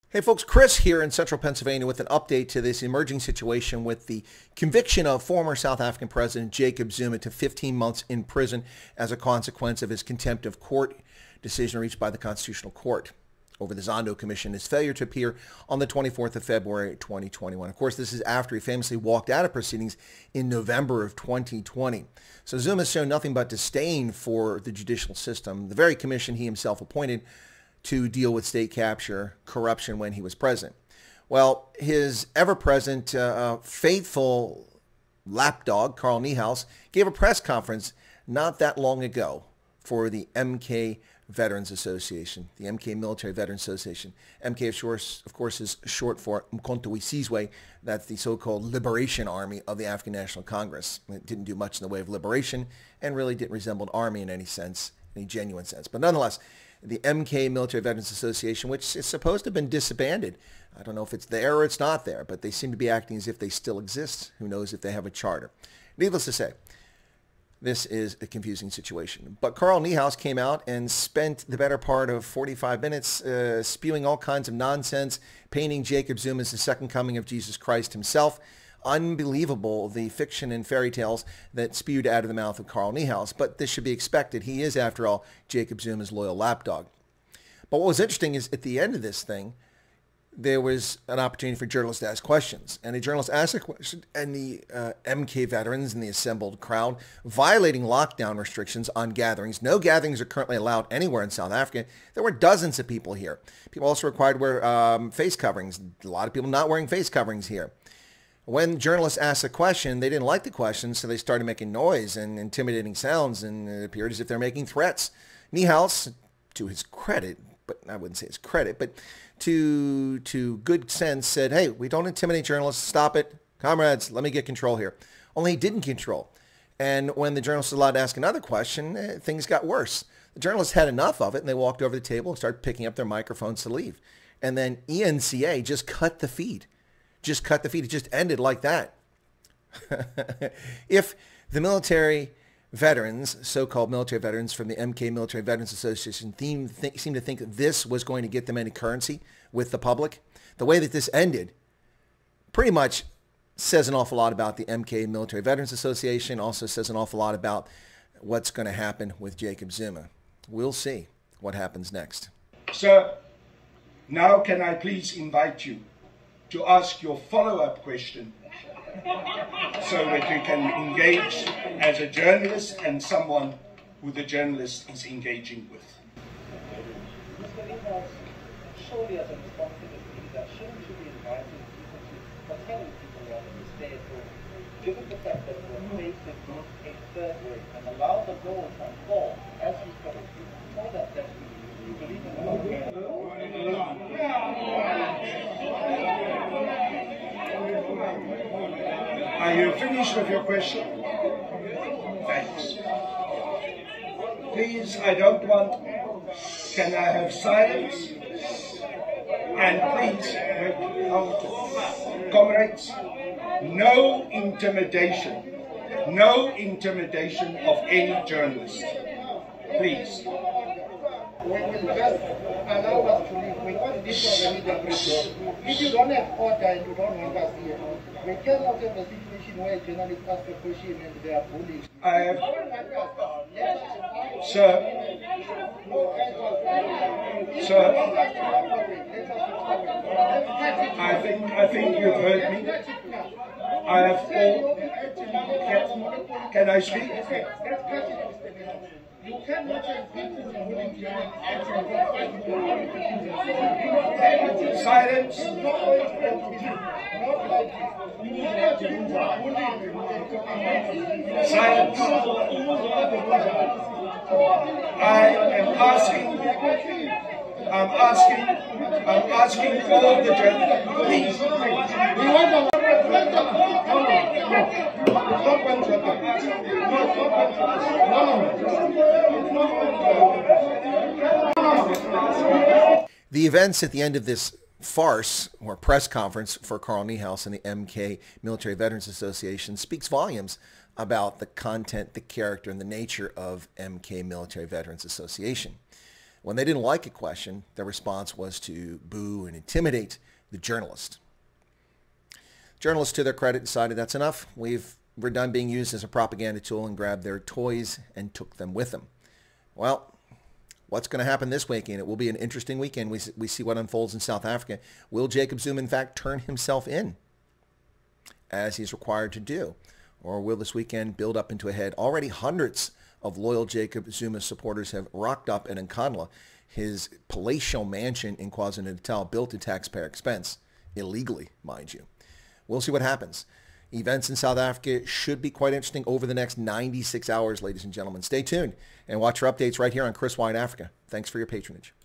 Hey folks, Chris here in central Pennsylvania with an update to this emerging situation with the conviction of former South African President Jacob Zuma to 15 months in prison as a consequence of his contempt of court decision reached by the Constitutional Court over the Zondo Commission, his failure to appear on the 24th of February 2021. Of course, this is after he famously walked out of proceedings in November of 2020. So Zuma has shown nothing but disdain for the judicial system, the very commission he himself appointed to deal with state capture, corruption when he was president. Well, his ever-present faithful lapdog, Carl Niehaus, gave a press conference not that long ago for the MK Veterans Association, the MK Military Veterans Association. MK, of course, is short for Mkhonto we Sizwe. That's the so-called Liberation Army of the African National Congress. It didn't do much in the way of liberation and really didn't resemble an army in any sense, any genuine sense. But nonetheless, the MK Military Veterans Association, which is supposed to have been disbanded. I don't know if it's there or it's not there, but they seem to be acting as if they still exist. Who knows if they have a charter. Needless to say, this is a confusing situation. But Carl Niehaus came out and spent the better part of 45 minutes spewing all kinds of nonsense, painting Jacob Zuma as the second coming of Jesus Christ himself. Unbelievable, the fiction and fairy tales that spewed out of the mouth of Carl Niehaus. But this should be expected. He is, after all, Jacob Zuma's loyal lapdog. But what was interesting is at the end of this thing, there was an opportunity for journalists to ask questions. And a journalist asked a question, and the MK veterans and the assembled crowd, violating lockdown restrictions on gatherings. No gatherings are currently allowed anywhere in South Africa. There were dozens of people here. People also required to wear face coverings. A lot of people not wearing face coverings here. When journalists asked a question, they didn't like the question, so they started making noise and intimidating sounds, and it appeared as if they're making threats. Niehaus, to his credit, but I wouldn't say his credit, but to good sense, said, hey, we don't intimidate journalists. Stop it. Comrades, let me get control here. Only he didn't control. And when the journalist was allowed to ask another question, things got worse. The journalists had enough of it, and they walked over the table and started picking up their microphones to leave. And then ENCA just cut the feed. Just cut the feed. It just ended like that. If the military veterans, so-called military veterans from the MK Military Veterans Association seem to think that this was going to get them any currency with the public, the way that this ended pretty much says an awful lot about the MK Military Veterans Association, also says an awful lot about what's going to happen with Jacob Zuma. We'll see what happens next. Sir, now can I please invite you to ask your follow-up question so that you can engage as a journalist and someone who the journalist is engaging with. Mr. Niehaus, surely as a responsible leader, shouldn't you be inviting people to, or telling people rather to stay at home, given the fact that we're facing a third wave, and allow the goal to unfold as you spoke, so that you believe in the Are you finished with your question? Thanks. Please, I don't want... Can I have silence? And please, comrades, no intimidation. No intimidation of any journalist. Please. We will just allow us to leave because this was a media. If you don't have order and you don't want us here, we cannot have a situation where journalists ask a question and they are bullied. I have... Sir. I think you've heard me. I have all... Can I speak? You cannot have people silence. Silence. I am asking all the gentlemen, please. We want The events at the end of this farce or press conference for Carl Niehaus and the MK Military Veterans Association speaks volumes about the content, the character, and the nature of MK Military Veterans Association. When they didn't like a question, their response was to boo and intimidate the journalist. Journalists, to their credit, decided that's enough. We're done being used as a propaganda tool, and grabbed their toys and took them with them. Well, what's going to happen this weekend? It will be an interesting weekend. We see what unfolds in South Africa. Will Jacob Zuma, in fact, turn himself in, as he's required to do? Or will this weekend build up into a head? Already hundreds of loyal Jacob Zuma supporters have rocked up in Nkandla, his palatial mansion in KwaZulu-Natal, built at taxpayer expense, illegally, mind you. We'll see what happens. Events in South Africa should be quite interesting over the next 96 hours, ladies and gentlemen. Stay tuned and watch our updates right here on Chris Wyatt Africa. Thanks for your patronage.